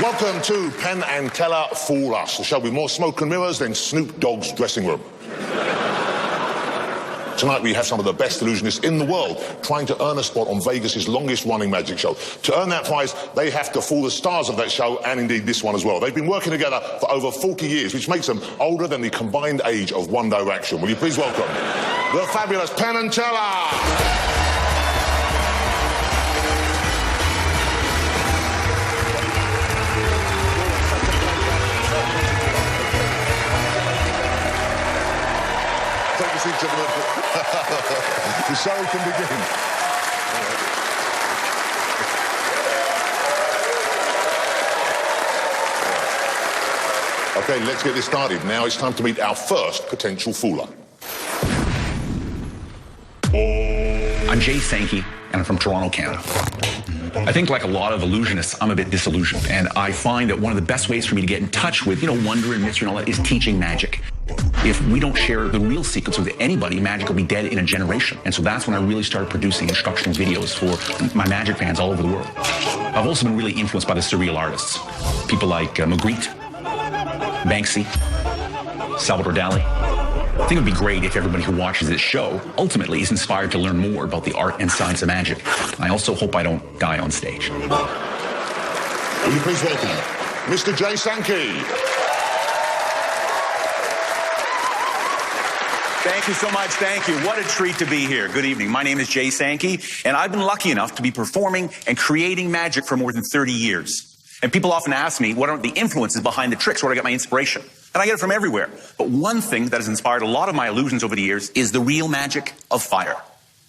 Welcome to Penn and Teller Fool Us, the show with more smoke and mirrors than Snoop Dogg's dressing room. Tonight we have some of the best illusionists in the world trying to earn a spot on Vegas's longest-running magic show. To earn that prize, they have to fool the stars of that show, and indeed this one as well. They've been working together for over 40 years, which makes them older than the combined age of One Direction. Will you please welcome the fabulous Penn and Teller? Take a seat, gentlemen. The show can begin. Okay, let's get this started. Now it's time to meet our first potential fooler. I'm Jay Sankey, and I'm from Toronto, Canada. I think, like a lot of illusionists, I'm a bit disillusioned, and I find that one of the best ways for me to get in touch with, wonder and mystery and all that is teaching magic. If we don't share the real secrets with anybody, magic will be dead in a generation. And so that's when I really started producing instructional videos for my magic fans all over the world. I've also been really influenced by the surreal artists. People like Magritte, Banksy, Salvador Dali. I think it would be great if everybody who watches this show ultimately is inspired to learn more about the art and science of magic. I also hope I don't die on stage. Will you please welcome Mr. Jay Sankey? Thank you so much. Thank you. What a treat to be here. Good evening. My name is Jay Sankey, and I've been lucky enough to be performing and creating magic for more than 30 years. And people often ask me, what are the influences behind the tricks? Where do I get my inspiration? And I get it from everywhere. But one thing that has inspired a lot of my illusions over the years is the real magic of fire.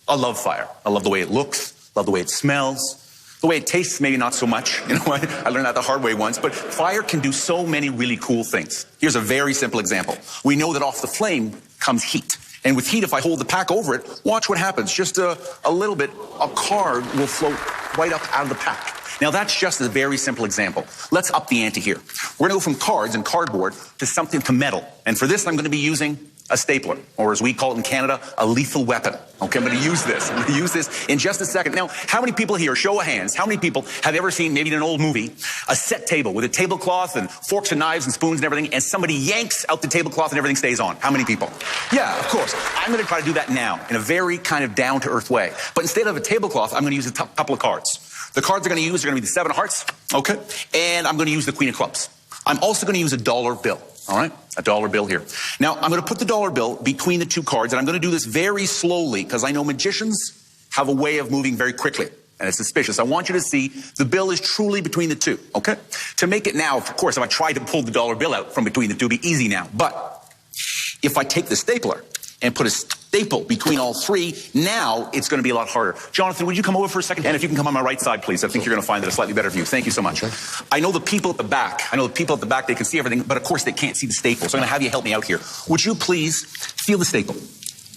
I love fire. I love the way it looks, love the way it smells, the way it tastes, maybe not so much. I learned that the hard way once. But fire can do so many really cool things. Here's a very simple example. We know that off the flame comes heat. And with heat, if I hold the pack over it, watch what happens. Just a little bit, a card will float right up out of the pack. Now, that's just a very simple example. Let's up the ante here. We're going to go from cards and cardboard to metal. And for this, I'm going to be using a stapler, or as we call it in Canada, a lethal weapon. Okay, I'm going to use this. I'm going to use this in just a second. Now, how many people here, show of hands, how many people have ever seen, maybe in an old movie, a set table with a tablecloth and forks and knives and spoons and everything, and somebody yanks out the tablecloth and everything stays on? How many people? Yeah, of course. I'm going to try to do that now in a very kind of down-to-earth way. But instead of a tablecloth, I'm going to use a couple of cards. The cards I'm going to use are going to be the 7 of hearts, okay? And I'm going to use the Queen of clubs. I'm also going to use a dollar bill. All right, a dollar bill here. Now, I'm going to put the dollar bill between the two cards, and I'm going to do this very slowly because I know magicians have a way of moving very quickly, and it's suspicious. I want you to see the bill is truly between the two, okay? To make it now, of course, if I try to pull the dollar bill out from between the two, it'd be easy now. But if I take the stapler and put a staple between all three, now it's going to be a lot harder. Jonathan, would you come over for a second? And if you can come on my right side, please. I think you're going to find it a slightly better view. Thank you so much. I know the people at the back. They can see everything, but of course they can't see the staple. So I'm going to have you help me out here. Would you please feel the staple?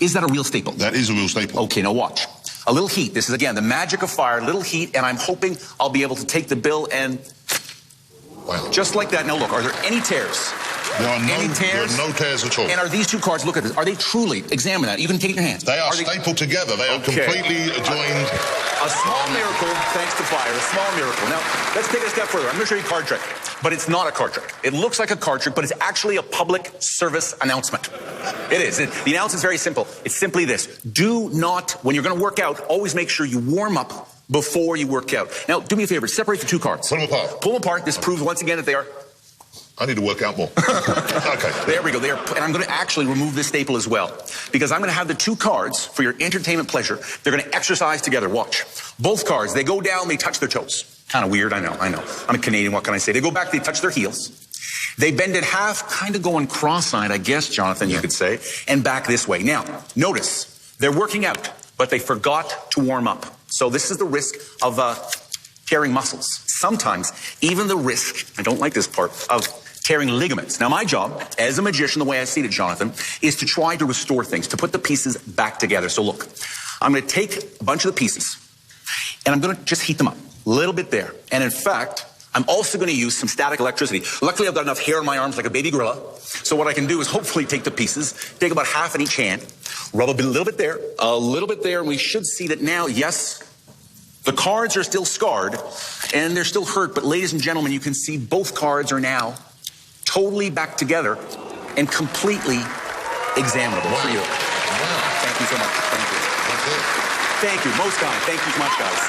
Is that a real staple? That is a real staple. Okay, now watch. A little heat. This is, again, the magic of fire. Little heat, and I'm hoping I'll be able to take the bill and... Wow. Just like that. Now look, are there any tears? There are any tears? There are no tears at all. And are these two cards, look at this, are they truly, examine that, you can take it in your hands. They are stapled together. They are completely joined. A small miracle, thanks to fire, a small miracle. Now, let's take it a step further. I'm going to show you a card trick, but it's not a card trick. It looks like a card trick, but it's actually a public service announcement. It is. The announcement is very simple. It's simply this. Do not, when you're going to work out, always make sure you warm up before you work out. Now, do me a favor, separate the two cards. Pull them apart. Pull them apart. This proves once again that they are... I need to work out more. Okay. There we go. And I'm going to actually remove this staple as well, because I'm going to have the two cards for your entertainment pleasure. They're going to exercise together. Watch. Both cards, they go down, they touch their toes. Kind of weird, I know. I'm a Canadian, what can I say? They go back, they touch their heels. They bend in half, kind of going cross-eyed, I guess, Jonathan, you could say, and back this way. Now, notice, they're working out, but they forgot to warm up. So this is the risk of tearing muscles. Sometimes, even the risk, I don't like this part, of tearing ligaments. Now, my job as a magician, the way I see it, Jonathan, is to try to restore things, to put the pieces back together. So look, I'm going to take a bunch of the pieces, and I'm going to just heat them up a little bit there. And in fact, I'm also going to use some static electricity. Luckily, I've got enough hair on my arms like a baby gorilla. So what I can do is hopefully take the pieces, take about half in each hand, rub a little bit there, and we should see that now, yes, The cards are still scarred, and they're still hurt, but ladies and gentlemen, you can see both cards are now totally back together and completely examinable for you. Wow. Thank you so much. Thank you. Thank you. Most kind. Thank you so much, guys.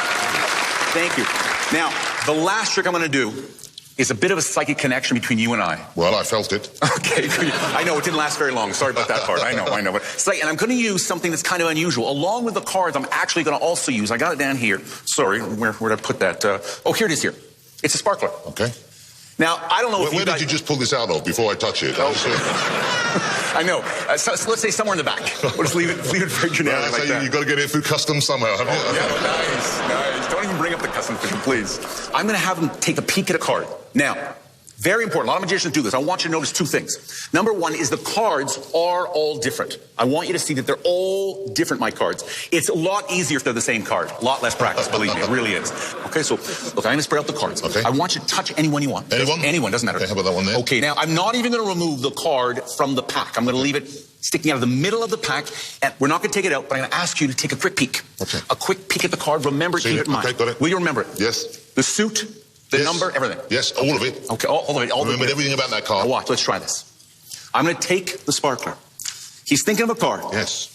Thank you. Now, the last trick I'm going to do is a bit of a psychic connection between you and I. Well, I felt it. Okay, I know it didn't last very long. Sorry about that part. I know. But and I'm going to use something that's kind of unusual. Along with the cards, I'm actually going to also use, I got it down here. Sorry, where did I put that? Oh, here it is here. It's a sparkler. Okay. Now, I don't know if Where did you just pull this out of before I touch it? I know. So let's say somewhere in the back. We'll just leave it very generic like that. You've got to get it through customs somehow, haven't you? Yeah, nice. Don't even bring up the customs official, please. I'm going to have them take a peek at a card. Now, very important. A lot of magicians do this. I want you to notice two things. Number one is the cards are all different. I want you to see that they're all different, my cards. It's a lot easier if they're the same card. A lot less practice, believe me. It really is. Okay, so look, I'm going to spread out the cards. Okay. I want you to touch anyone you want. Anyone? Anyone, doesn't matter. Okay, how about that one there? Okay, now I'm not even going to remove the card from the pack. I'm going to leave it sticking out of the middle of the pack, and we're not going to take it out, but I'm going to ask you to take a quick peek. Okay. A quick peek at the card. Remember, keep it in mind. Okay, got it. Will you remember it? Yes. The suit, the number, everything. Yes, all of it. Okay, all of it. Remember everything about that card. Now watch, let's try this. I'm going to take the sparkler. He's thinking of a card. Yes.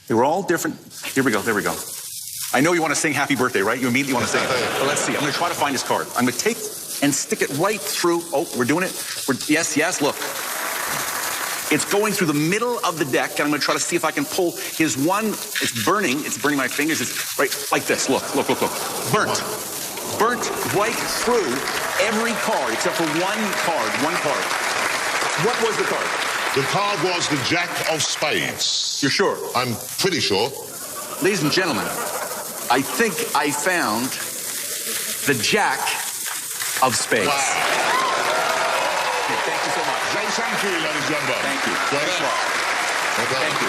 They were all different. Here we go, there we go. I know you want to sing happy birthday, right? You immediately want to sing it. But let's see, I'm going to try to find his card. I'm going to take and stick it right through. Oh, we're doing it. Yes, look. It's going through the middle of the deck, and I'm going to try to see if I can pull his one. It's burning my fingers. It's right like this. Look. Burnt right through every card except for one card. What was the card? The card was the Jack of Spades. You're sure? I'm pretty sure. Ladies and gentlemen, I think I found the Jack of Spades. Wow. Thank you so much. Thank you, ladies and gentlemen. Thank you. Thank you.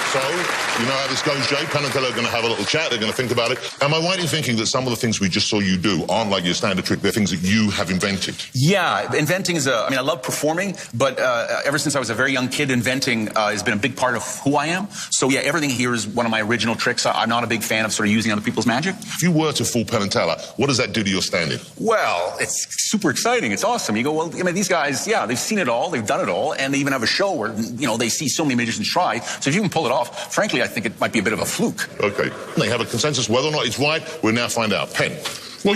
So, you know how this goes, Jay? Penn and Teller are going to have a little chat. They're going to think about it. Am I right in thinking that some of the things we just saw you do aren't like your standard trick? They're things that you have invented? Yeah, inventing is I love performing, but ever since I was a very young kid, inventing has been a big part of who I am. So, yeah, everything here is one of my original tricks. I'm not a big fan of sort of using other people's magic. If you were to fool Penn and Teller, what does that do to your standing? Well, it's super exciting. It's awesome. You go, well, these guys, yeah, they've seen it all. They've done it all. And they even have a show where, they see so many magicians try. So if you can pull it off, frankly, I think it might be a bit of a fluke. Okay. They have a consensus whether or not it's right. We'll now find out. Penn. Well,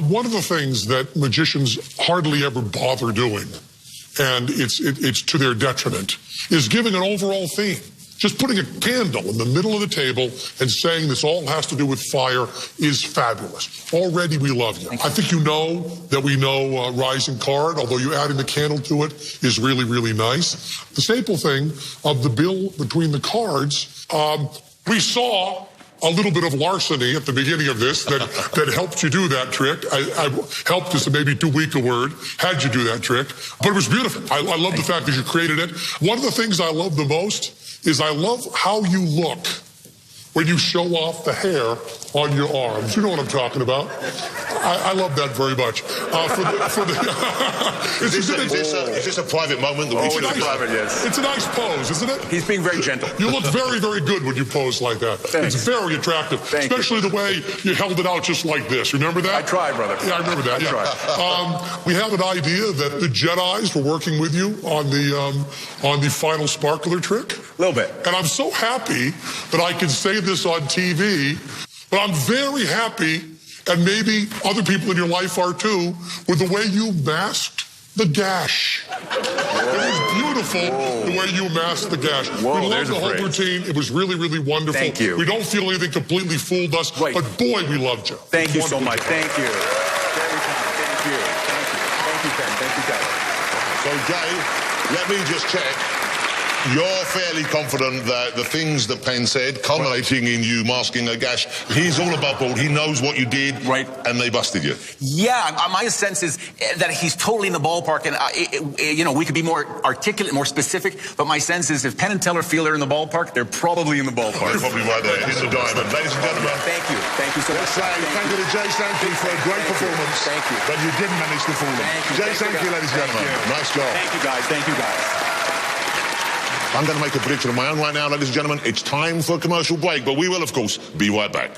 one of the things that magicians hardly ever bother doing, and it's to their detriment, is giving an overall theme. Just putting a candle in the middle of the table and saying this all has to do with fire is fabulous. Already we love you. I think you know that we know Rising Card, although you adding the candle to it is really, really nice. The staple thing of the bill between the cards, we saw a little bit of larceny at the beginning of this that helped you do that trick. I helped is maybe too weak a word, had you do that trick. But it was beautiful. I love the fact that you created it. One of the things I love the most is I love how you look when you show off the hair on your arms. You know what I'm talking about. I love that very much. Is this a private moment that we should have? Private, yes. It's a nice pose, isn't it? He's being very gentle. You look very, very good when you pose like that. Thanks. It's very attractive, especially the way you held it out just like this. Remember that? I tried, brother. Yeah, I remember that. I tried. We have an idea that the Jedis were working with you on the final sparkler trick. A little bit. And I'm so happy that I can say this on TV, but I'm very happy, and maybe other people in your life are too, with the way you masked the gash. It was beautiful the way you masked the gash. Whoa, we loved the whole routine. It was really, really wonderful. Thank you. We don't feel anything completely fooled us, but boy, we loved you. Thank you so much. Thank you. Thank you. Thank you, Penn. Thank you, guys. So, Jay, let me just check. You're fairly confident that the things that Penn said, culminating in you masking a gash, he's all above board. He knows what you did, right? And they busted you. Yeah, my sense is that he's totally in the ballpark, and we could be more articulate, more specific. But my sense is, if Penn and Teller feel they're in the ballpark, they're probably in the ballpark. They're probably right there in the diamond, ladies and gentlemen. Thank you so much. Thank you to Jay Sankey for a great performance. Thank you. But you didn't manage to fool them. Jay Sankey, ladies and gentlemen. Nice job. Thank you, guys. Thank you, guys. I'm going to make a prediction of my own right now, ladies and gentlemen. It's time for a commercial break, but we will, of course, be right back.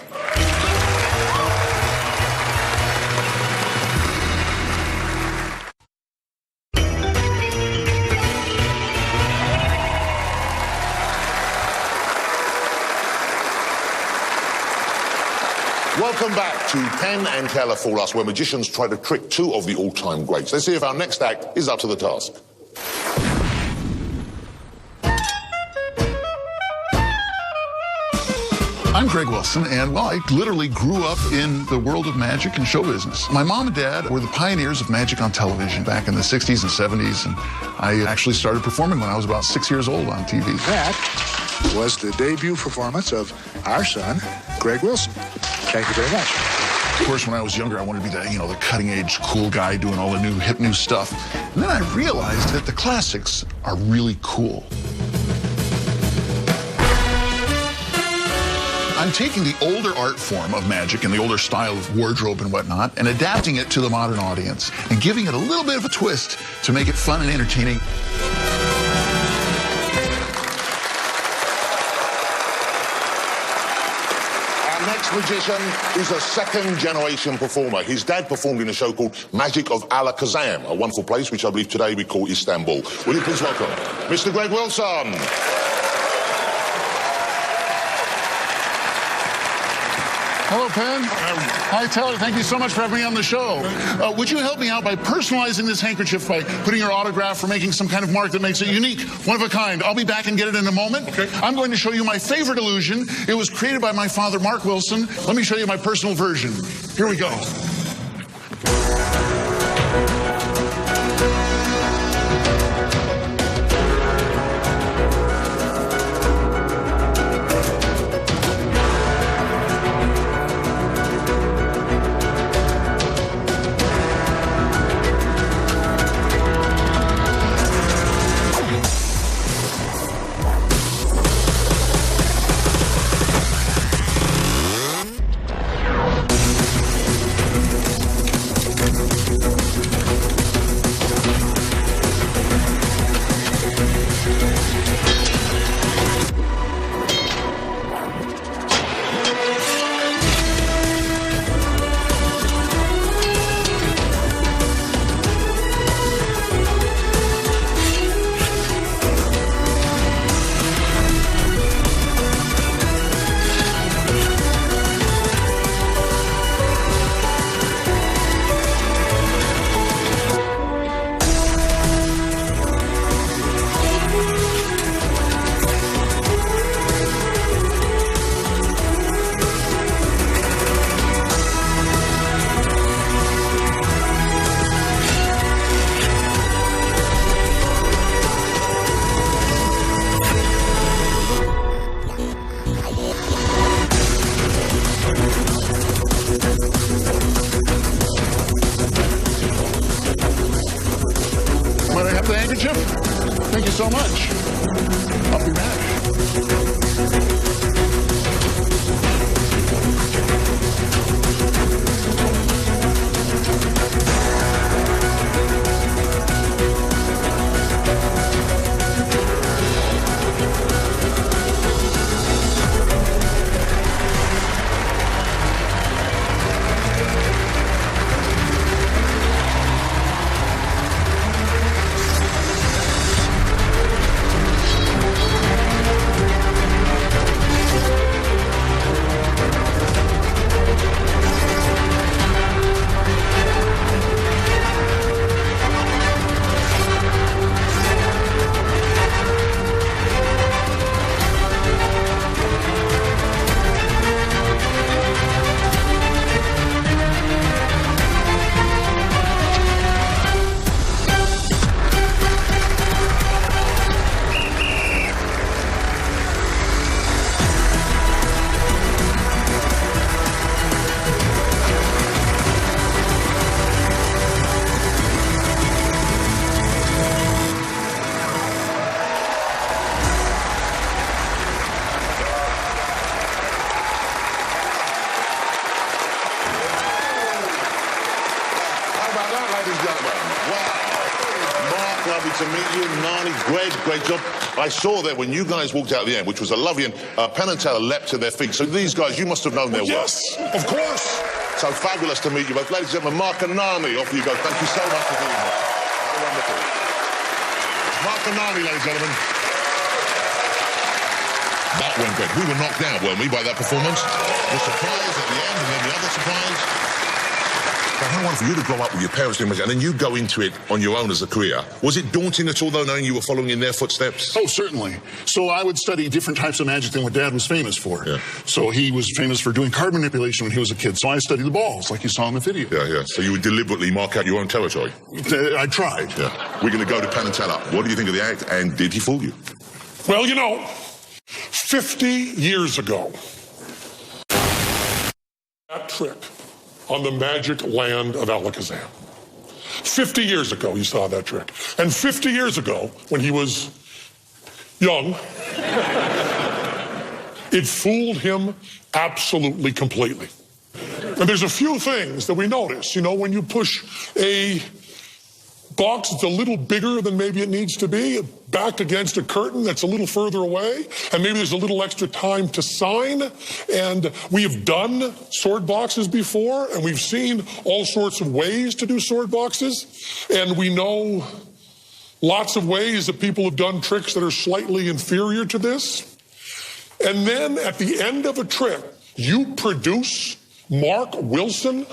Welcome back to Penn and Teller Fool Us, where magicians try to trick two of the all-time greats. Let's see if our next act is up to the task. I'm Greg Wilson, and, well, I literally grew up in the world of magic and show business. My mom and dad were the pioneers of magic on television back in the 60s and 70s, and I actually started performing when I was about 6 years old on TV. That was the debut performance of our son, Greg Wilson. Thank you very much. Of course, when I was younger, I wanted to be the cutting-edge, cool guy doing all the hip new stuff. And then I realized that the classics are really cool. I'm taking the older art form of magic and the older style of wardrobe and whatnot and adapting it to the modern audience and giving it a little bit of a twist to make it fun and entertaining. Our next magician is a second-generation performer. His dad performed in a show called Magic of Alakazam, a wonderful place which I believe today we call Istanbul. Will you please welcome Mr. Greg Wilson? Hello, Penn. Hi, Teller. Thank you so much for having me on the show. Would you help me out by personalizing this handkerchief by putting your autograph or making some kind of mark that makes it unique, one of a kind? I'll be back and get it in a moment. Okay. I'm going to show you my favorite illusion. It was created by my father, Mark Wilson. Let me show you my personal version. Here we go. Might I have the handkerchief? Thank you so much. I'll be back. Lovely to meet you, Nani, Greg, great job. I saw that when you guys walked out at the end, which was a lovely, and Penn and Teller leapt to their feet. So these guys, you must have known their work. Yes, of course. So fabulous to meet you both. Ladies and gentlemen, Mark and Nani, off you go. Thank you so much for being here. Wonderful. Mark and Nani, ladies and gentlemen. That went great. We were knocked out, weren't we, by that performance? The surprise at the end, and then the other surprise. But how wonderful you to grow up with your parents doing magic, and then you go into it on your own as a career. Was it daunting at all, though, knowing you were following in their footsteps? Oh, certainly. So I would study different types of magic than what Dad was famous for. Yeah. So he was famous for doing card manipulation when he was a kid. So I studied the balls, like you saw in the video. Yeah. So you would deliberately mark out your own territory? I tried. Yeah. We're going to go to Penn and Teller. What do you think of the act, and did he fool you? Well, 50 years ago, that trick on the magic land of Alakazam. 50 years ago, he saw that trick. And 50 years ago, when he was young, it fooled him absolutely completely. And there's a few things that we notice. When you push a box that's a little bigger than maybe it needs to be, back against a curtain that's a little further away, and maybe there's a little extra time to sign. And we have done sword boxes before, and we've seen all sorts of ways to do sword boxes, and we know lots of ways that people have done tricks that are slightly inferior to this. And then at the end of a trick, you produce Mark Wilson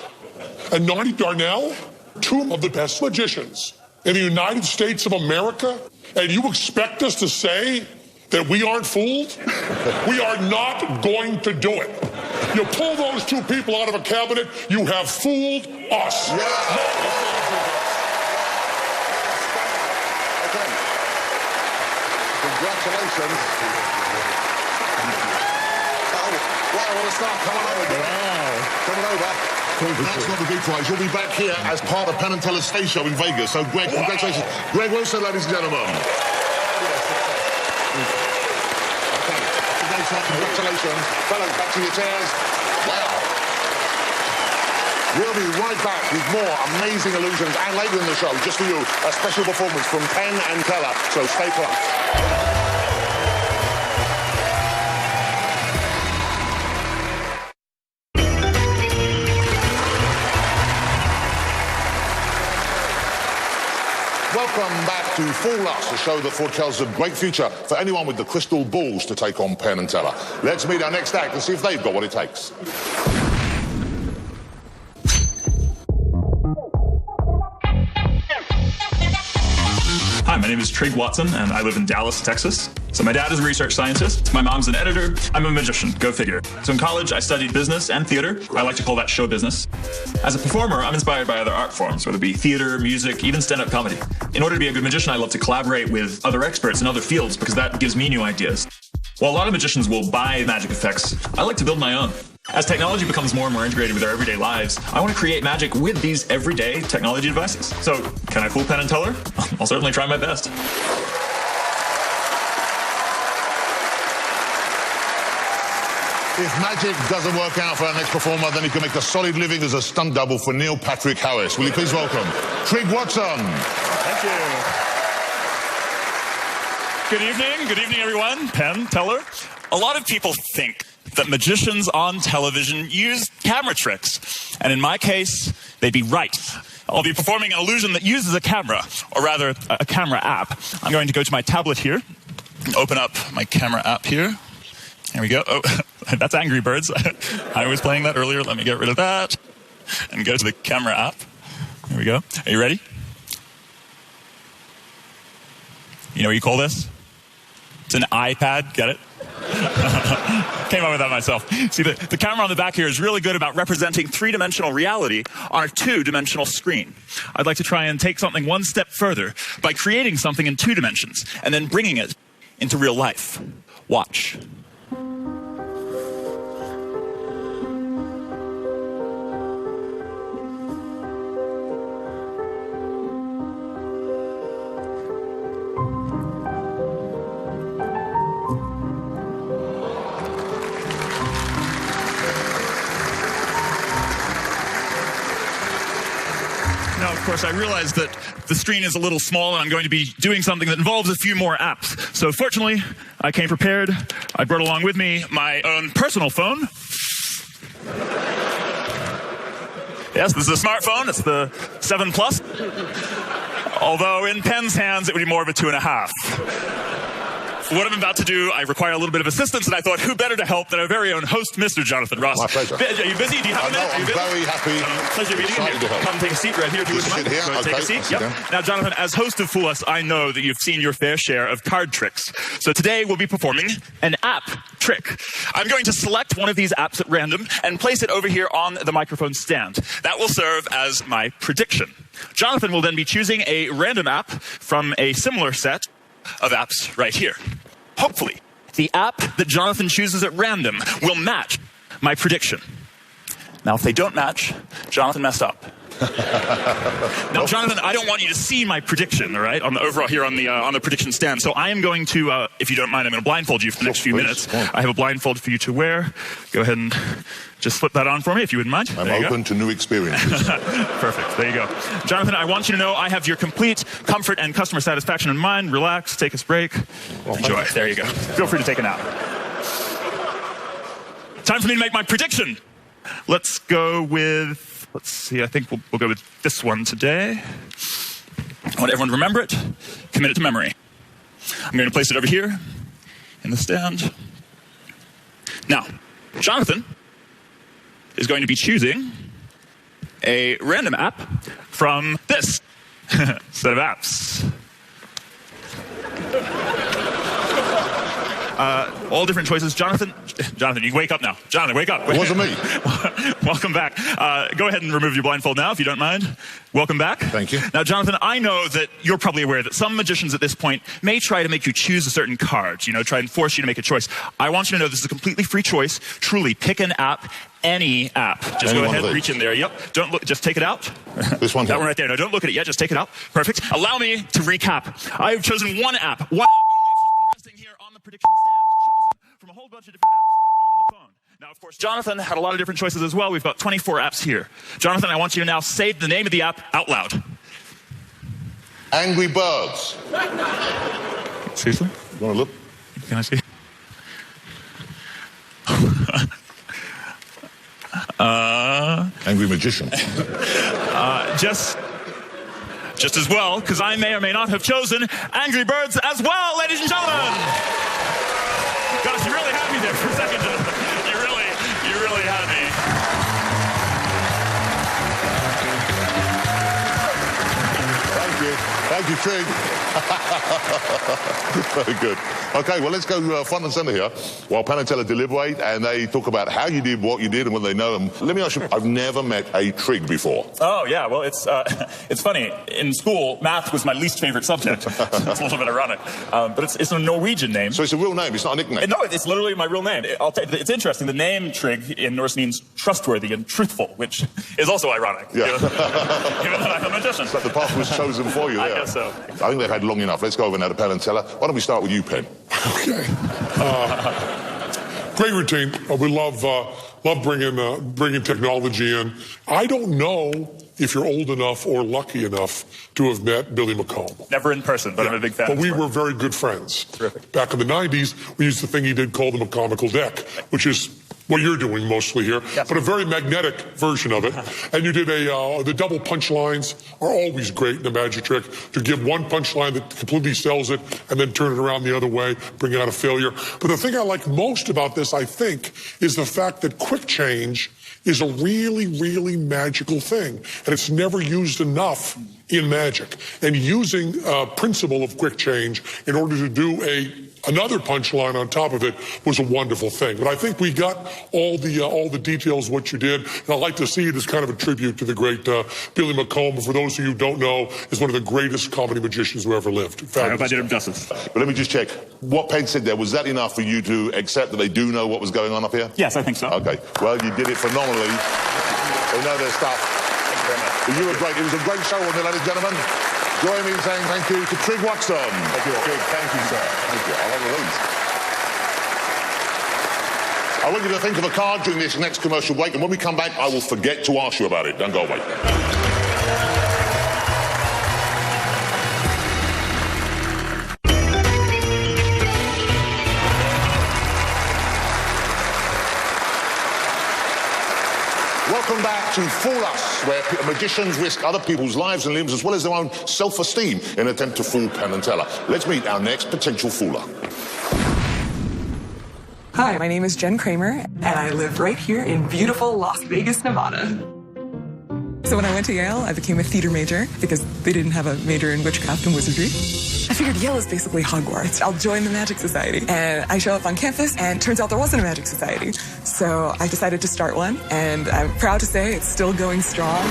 and Naughty Darnell, two of the best magicians in the United States of America, and you expect us to say that we aren't fooled? We are not going to do it. You pull those two people out of a cabinet, you have fooled us. Yeah. Okay. Congratulations. Wow, what a start. Come on over. Wow. Coming over. That's not the big prize. You'll be back here as part of Penn and Teller's stage show in Vegas. So, Greg, congratulations. Greg Wilson, ladies and gentlemen. Congratulations. Fellas, back to your chairs. Wow. We'll be right back with more amazing illusions, and later in the show, just for you, a special performance from Penn and Teller. So stay put. Welcome back to Fool Us, a show that foretells a great future for anyone with the crystal balls to take on Penn and Teller. Let's meet our next act and see if they've got what it takes. Hi, my name is Trig Watson, and I live in Dallas, Texas. So my dad is a research scientist, my mom's an editor, I'm a magician, go figure. So in college, I studied business and theater. I like to call that show business. As a performer, I'm inspired by other art forms, whether it be theater, music, even stand-up comedy. In order to be a good magician, I love to collaborate with other experts in other fields because that gives me new ideas. While a lot of magicians will buy magic effects, I like to build my own. As technology becomes more and more integrated with our everyday lives, I want to create magic with these everyday technology devices. So, can I fool Penn and Teller? I'll certainly try my best. If magic doesn't work out for our next performer, then he can make a solid living as a stunt double for Neil Patrick Harris. Will you please welcome Trig Watson? Thank you. Good evening. Good evening, everyone. Penn, Teller. A lot of people think that magicians on television use camera tricks. And in my case, they'd be right. I'll be performing an illusion that uses a camera, or rather, a camera app. I'm going to go to my tablet here, open up my camera app here. Here we go. Oh, that's Angry Birds. I was playing that earlier. Let me get rid of that. And go to the camera app. Here we go. Are you ready? You know what you call this? It's an iPad. Get it? Came up with that myself. See, the camera on the back here is really good about representing three-dimensional reality on a two-dimensional screen. I'd like to try and take something one step further by creating something in 2 dimensions and then bringing it into real life. Watch. Now, of course, I realize that the screen is a little small and I'm going to be doing something that involves a few more apps. So fortunately, I came prepared. I brought along with me my own personal phone. Yes, this is a smartphone. It's the 7 Plus. Although in Penn's hands, it would be more of a 2.5. what I'm about to do, I require a little bit of assistance, and I thought, who better to help than our very own host, Mr. Jonathan Ross. My pleasure. Are you busy? Do you have a minute? I'm very happy. Pleasure meeting you. Excited to help. Come take a seat right here if you wouldn't mind. Sit here? Go ahead, Okay, take a I'll seat. sit down. Now, Jonathan, as host of Fool Us, I know that you've seen your fair share of card tricks. So today we'll be performing an app trick. I'm going to select one of these apps at random and place it over here on the microphone stand. That will serve as my prediction. Jonathan will then be choosing a random app from a similar set of apps right here. Hopefully, the app that Jonathan chooses at random will match my prediction. Now, if they don't match, Jonathan messed up. Now, Jonathan, I don't want you to see my prediction, all right, overall here on the prediction stand. So I am going to, if you don't mind, I'm going to blindfold you for the next few minutes. I have a blindfold for you to wear. Go ahead and just slip that on for me, if you wouldn't mind. I'm open to new experiences. Perfect. There you go. Jonathan, I want you to know I have your complete comfort and customer satisfaction in mind. Relax, take a break, enjoy. There you go. Feel free to take a nap. Time for me to make my prediction. Let's go with, let's see, I think we'll go with this one today. I want everyone to remember it, commit it to memory. I'm going to place it over here in the stand. Now, Jonathan is going to be choosing a random app from this set of apps. All different choices. Jonathan, you wake up now. Jonathan, wake up. It wasn't me. Welcome back. Go ahead and remove your blindfold now, if you don't mind. Welcome back. Thank you. Now, Jonathan, I know that you're probably aware that some magicians at this point may try to make you choose a certain card, try and force you to make a choice. I want you to know this is a completely free choice. Truly, pick an app, any app. Just go ahead, reach in there. Yep. Don't look, just take it out. This one here. That one right there. No, don't look at it yet. Just take it out. Perfect. Allow me to recap. I have chosen one app. One resting here on the prediction stand, chosen from a whole bunch of different apps on the phone. Now, of course, Jonathan had a lot of different choices as well. We've got 24 apps here. Jonathan, I want you to now say the name of the app out loud. Angry Birds. Seriously? You want to look? Can I see? Angry Magician. Just as well, because I may or may not have chosen Angry Birds as well, ladies and gentlemen. Gosh, you really had me there for a second. You really had me. Thank you, Trig. Very good. Okay, well, let's go front and center here while Penn and Teller deliberate and they talk about how you did, what you did, and what they know. And let me ask you, I've never met a Trig before. Oh, yeah, well, it's funny. In school, math was my least favorite subject. It's a little bit ironic. But it's a Norwegian name. So it's a real name, it's not a nickname? No, it's literally my real name. It's interesting. The name Trig in Norse means trustworthy and truthful, which is also ironic. Yeah. Given that I'm a magician. But the path was chosen for you there. I guess so. I think they've had long enough. Let's go over now to Penn and Teller. Why don't we start with you, Penn? Okay. Great routine. We love bringing technology in. I don't know if you're old enough or lucky enough to have met Billy McComb. Never in person, but I'm a big fan. But we were very good friends. Terrific. Back in the 90s, we used the thing he did called the McComical deck, which is what you're doing mostly here, yes, but a very magnetic version of it. And you did the double punchlines are always great in a magic trick, to give one punchline that completely sells it and then turn it around the other way, bring out a failure. But the thing I like most about this, I think, is the fact that quick change is a really, really magical thing. And it's never used enough in magic. And using a principle of quick change in order to do another punchline on top of it was a wonderful thing. But I think we got all the details of what you did. And I like to see it as kind of a tribute to the great Billy McComb. For those of you who don't know, is one of the greatest comedy magicians who ever lived. I hope I did him justice. But let me just check. What Penn said there, was that enough for you to accept that they do know what was going on up here? Yes, I think so. Okay. Well, you did it phenomenally. They know their stuff. Thank you very much. But you were great. It was a great show, wasn't it, ladies and gentlemen? Join me in saying thank you to Trig Watson. Thank you. Trig, thank you, sir. Thank you. I love these. I want you to think of a card during this next commercial break, and when we come back, I will forget to ask you about it. Don't go away. Welcome back to Fool Us, where magicians risk other people's lives and limbs as well as their own self-esteem in an attempt to fool Penn and Teller. Let's meet our next potential fooler. Hi, my name is Jen Kramer, and I live right here in beautiful Las Vegas, Nevada. So when I went to Yale, I became a theater major because they didn't have a major in witchcraft and wizardry. I figured Yale is basically Hogwarts. I'll join the Magic Society. And I show up on campus, and turns out there wasn't a Magic Society. So I decided to start one, and I'm proud to say it's still going strong.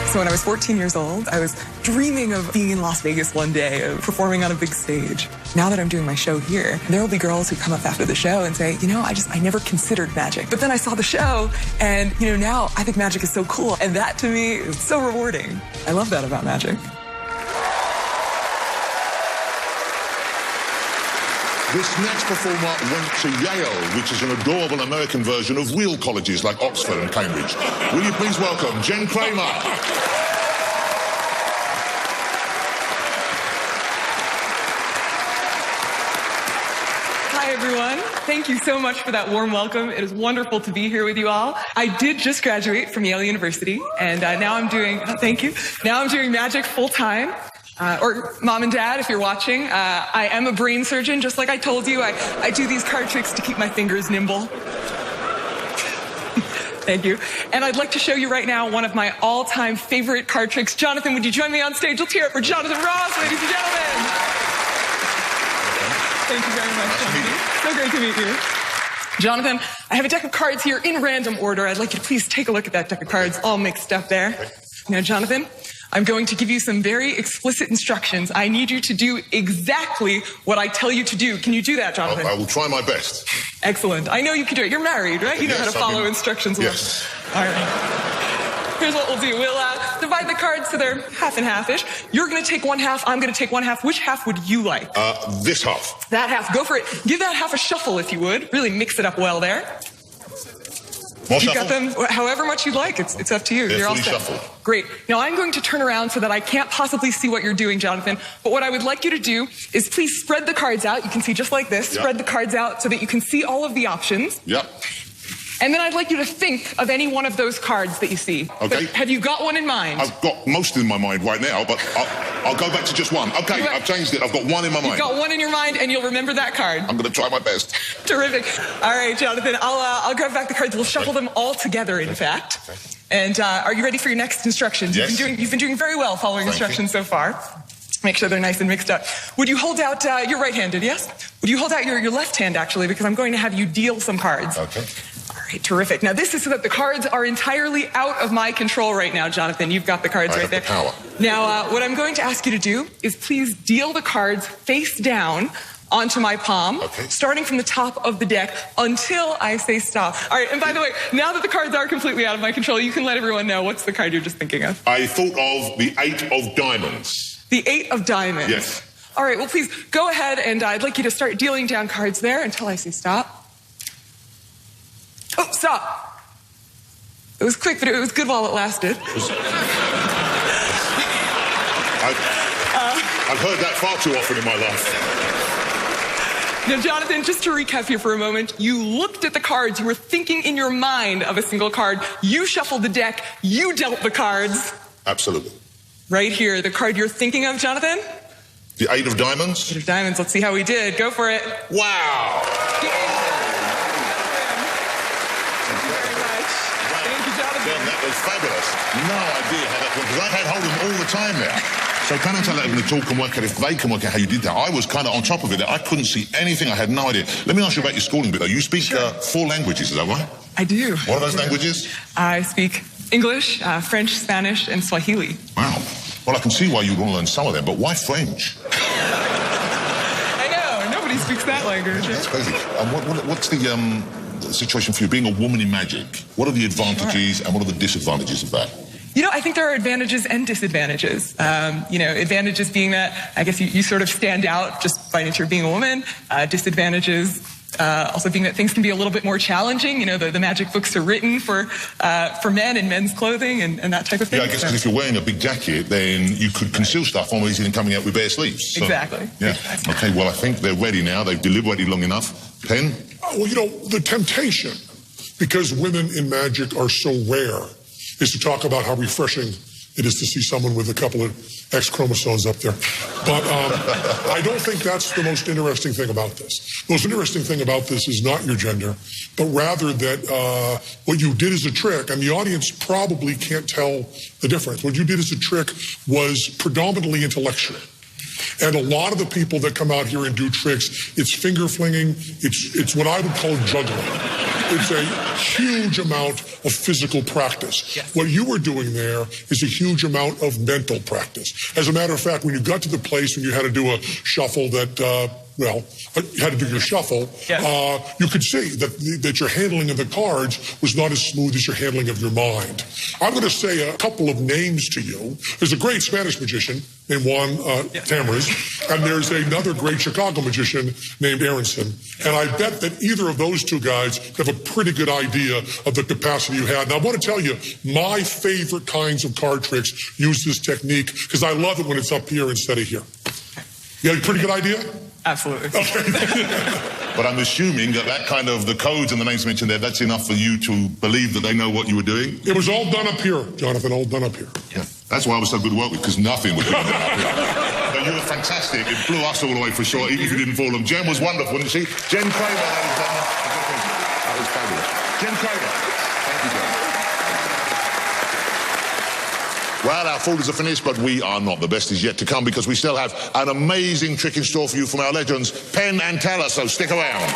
So when I was 14 years old, I was dreaming of being in Las Vegas one day, of performing on a big stage. Now that I'm doing my show here, there will be girls who come up after the show and say, you know, I never considered magic. But then I saw the show, and, you know, now I think magic is so cool. And that, to me, is so rewarding. I love that about magic. This next performer went to Yale, which is an adorable American version of real colleges like Oxford and Cambridge. Will you please welcome Jen Kramer? Hi, everyone. Thank you so much for that warm welcome. It is wonderful to be here with you all. I did just graduate from Yale University, and now I'm doing, thank you, now I'm doing magic full time. Or mom and dad, if you're watching, I am a brain surgeon, just like I told you. I do these card tricks to keep my fingers nimble. Thank you. And I'd like to show you right now one of my all-time favorite card tricks. Jonathan, would you join me on stage? Let's hear it for Jonathan Ross, ladies and gentlemen. Thank you very much, Jonathan. So great to meet you. Jonathan, I have a deck of cards here in random order. I'd like you to please take a look at that deck of cards, all mixed up there. Now, Jonathan, I'm going to give you some very explicit instructions. I need you to do exactly what I tell you to do. Can you do that, Jonathan? I will try my best. Excellent. I know you can do it. You're married, right? You know how to follow instructions. Yes. All right. Here's what we'll do. We'll divide the cards so they're half and half-ish. You're going to take one half. I'm going to take one half. Which half would you like? This half. That half. Go for it. Give that half a shuffle, if you would. Really mix it up well there. More You shuffle? got them however much you'd like. It's up to you. They're You're all fully set. shuffled. Great. Now I'm going to turn around so that I can't possibly see what you're doing, Jonathan. But what I would like you to do is please spread the cards out. You can see just like this. Yep. Spread the cards out so that you can see all of the options. Yep. And then I'd like you to think of any one of those cards that you see. Okay. But have you got one in mind? I've got most in my mind right now, but I'll go back to just one. Okay, I've changed it. I've got one in my mind. You've got one in your mind, and you'll remember that card. I'm going to try my best. Terrific. All right, Jonathan, I'll grab back the cards. We'll shuffle them all together, in fact. And are you ready for your next instructions? Yes. You've been doing very well following instructions so far. Make sure they're nice and mixed up. Would you hold out, you're right-handed, yes? Would you hold out your left hand, actually, because I'm going to have you deal some cards. Okay. All right, terrific. Now, this is so that the cards are entirely out of my control right now, Jonathan. You've got the cards I right have there. the power. Now, what I'm going to ask you to do is please deal the cards face down onto my palm, starting from the top of the deck until I say stop. All right, and by the way, now that the cards are completely out of my control, you can let everyone know what's the card you're just thinking of. I thought of the 8 of diamonds. The 8 of diamonds. Yes. All right, well, please go ahead, and I'd like you to start dealing down cards there until I say stop. Oh, stop. It was quick, but it was good while it lasted. I've heard that far too often in my life. Now, Jonathan, just to recap here for a moment, you looked at the cards, you were thinking in your mind of a single card, you shuffled the deck, you dealt the cards. Absolutely. Right here, the card you're thinking of, Jonathan? The 8 of diamonds? 8 of diamonds, let's see how we did. Go for it. Wow. That was fabulous. No idea how that went, because I had hold of them all the time there. So Penn and Teller are going to talk and work out if they can work out how you did that. I was kind of on top of it. I couldn't see anything. I had no idea. Let me ask you about your schooling bit, though. You speak 4 languages, is that right? I do. What are those languages? I speak English, French, Spanish, and Swahili. Wow. Well, I can see why you'd want to learn some of them, but why French? I know. Nobody speaks that language. That's crazy. What's the situation for you, being a woman in magic? What are the advantages and what are the disadvantages of that? You know, I think there are advantages and disadvantages. Advantages being that I guess you sort of stand out just by nature of being a woman. Disadvantages also being that things can be a little bit more challenging. You know, the magic books are written for men in men's clothing and that type of thing. Yeah, I guess because if you're wearing a big jacket, then you could conceal stuff more easily than coming out with bare sleeves. So, exactly. Yeah. Exactly. Okay, well, I think they're ready now. They've deliberated long enough. Penn? Well, the temptation, because women in magic are so rare, is to talk about how refreshing it is to see someone with a couple of X chromosomes up there. But I don't think that's the most interesting thing about this. The most interesting thing about this is not your gender, but rather that what you did as a trick, and the audience probably can't tell the difference. What you did as a trick was predominantly intellectual. And a lot of the people that come out here and do tricks, it's finger flinging, it's what I would call juggling. It's a huge amount of physical practice. Yes. What you were doing there is a huge amount of mental practice. As a matter of fact, when you got to the place when you had to do a shuffle that, you had to do your shuffle, yes. You could see that your handling of the cards was not as smooth as your handling of your mind. I'm going to say a couple of names to you. There's a great Spanish magician named Juan Tamariz, and there's another great Chicago magician named Aronson. And I bet that either of those two guys have a pretty good idea of the capacity you had. Now, I want to tell you, my favorite kinds of card tricks use this technique because I love it when it's up here instead of here. You have a pretty good idea? Absolutely. Okay. But I'm assuming that kind of the codes and the names mentioned there, that's enough for you to believe that they know what you were doing? It was all done up here, Jonathan, all done up here. Yeah. That's why I was so good to work with, because nothing was done up here. But you were fantastic. It blew us all away for sure, even if you didn't fall them. Jen was wonderful, wasn't she? Jen Kramer, ladies and gentlemen. That was fabulous. Jen Kramer. Thank you, Jen. Well, our folders are finished, but we are not. The best is yet to come because we still have an amazing trick in store for you from our legends, Penn and Teller, so stick around.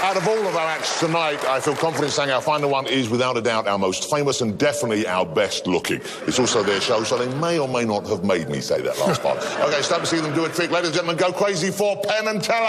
Out of all of our acts tonight, I feel confident saying our final one is, without a doubt, our most famous and definitely our best looking. It's also their show, so they may or may not have made me say that last part. Okay, it's time to see them do a trick. Ladies and gentlemen, go crazy for Penn and Teller!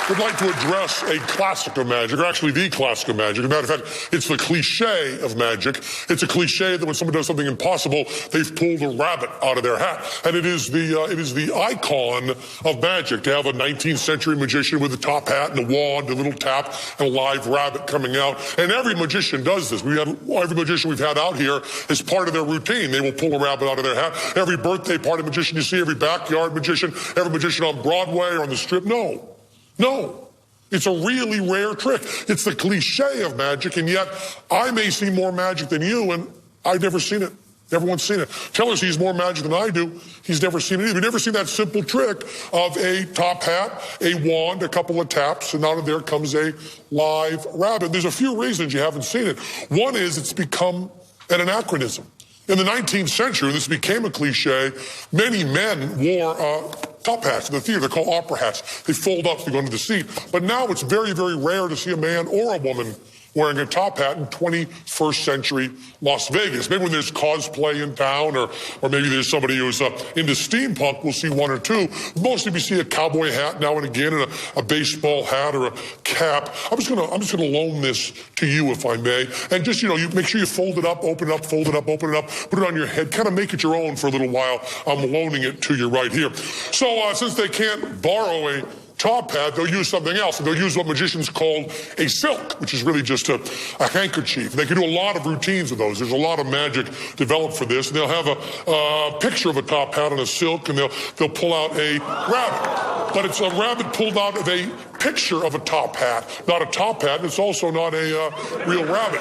We'd like to address a classic of magic, or actually the classic of magic. As a matter of fact, it's the cliche of magic. It's a cliche that when someone does something impossible, they've pulled a rabbit out of their hat. And it is the icon of magic to have a 19th century magician with a top hat and a wand, a little tap, and a live rabbit coming out. And every magician does this. Every magician we've had out here is part of their routine. They will pull a rabbit out of their hat. Every birthday party magician you see, every backyard magician, every magician on Broadway or on the Strip, No, it's a really rare trick. It's the cliche of magic, and yet I may see more magic than you, and I've never seen it. Never once seen it. Teller sees more magic than I do. He's never seen it either. We've never seen that simple trick of a top hat, a wand, a couple of taps, and out of there comes a live rabbit. There's a few reasons you haven't seen it. One is it's become an anachronism. In the 19th century, this became a cliche. Many men wore top hats in the theater. They're called opera hats. They fold up so they go into the seat. But now it's very, very rare to see a man or a woman wearing a top hat in 21st century Las Vegas. Maybe when there's cosplay in town, or maybe there's somebody who's into steampunk, we'll see one or two. Mostly we see a cowboy hat now and again, and a baseball hat or a cap. I'm just gonna loan this to you, if I may. And just, you make sure you fold it up, open it up, fold it up, open it up, put it on your head, kind of make it your own for a little while. I'm loaning it to you right here. So since they can't borrow a top hat, they'll use something else. They'll use what magicians call a silk, which is really just a handkerchief. They can do a lot of routines with those. There's a lot of magic developed for this. And they'll have a picture of a top hat on a silk, and they'll pull out a rabbit. But it's a rabbit pulled out of a picture of a top hat, not a top hat, and it's also not a real rabbit.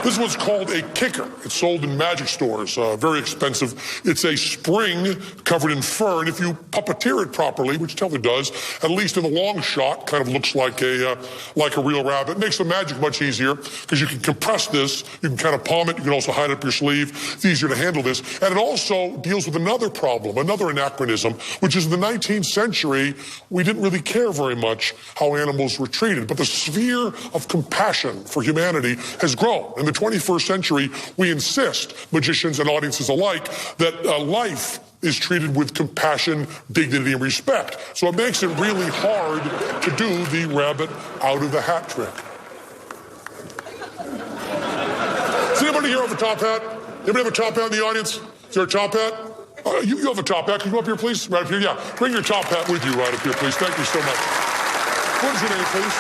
This one's called a kicker. It's sold in magic stores, very expensive. It's a spring covered in fur, and if you puppeteer it properly, which Teller does, at least in the long shot, kind of looks like a real rabbit. It makes the magic much easier because you can compress this, you can kind of palm it, you can also hide it up your sleeve. It's easier to handle this. And it also deals with another problem, another anachronism, which is in the 19th century, we didn't really care very much how animals were treated. But the sphere of compassion for humanity has grown. In the 21st century, we insist, magicians and audiences alike, that life is treated with compassion, dignity, and respect. So it makes it really hard to do the rabbit out of the hat trick. Does anybody here have a top hat? Anybody have a top hat in the audience? Is there a top hat? You have a top hat. Can you come up here, please? Right up here, yeah. Bring your top hat with you right up here, please. Thank you so much. What is your name, please?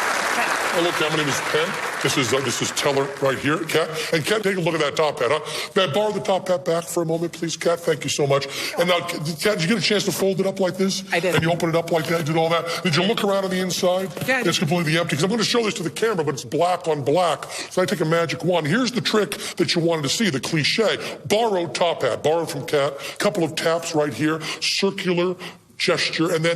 Hello, Kat. My name is Penn. This is Teller right here, Kat. And Kat, take a look at that top hat. May I borrow the top hat back for a moment, please, Kat? Thank you so much. And now, Kat, did you get a chance to fold it up like this? I did. And you open it up like that, did all that? Did you look around on the inside? Yeah, I did. It's completely empty. Because I'm going to show this to the camera, but it's black on black. So I take a magic wand. Here's the trick that you wanted to see, the cliche. Borrowed top hat. Borrowed from Kat. Couple of taps right here. Circular gesture. And then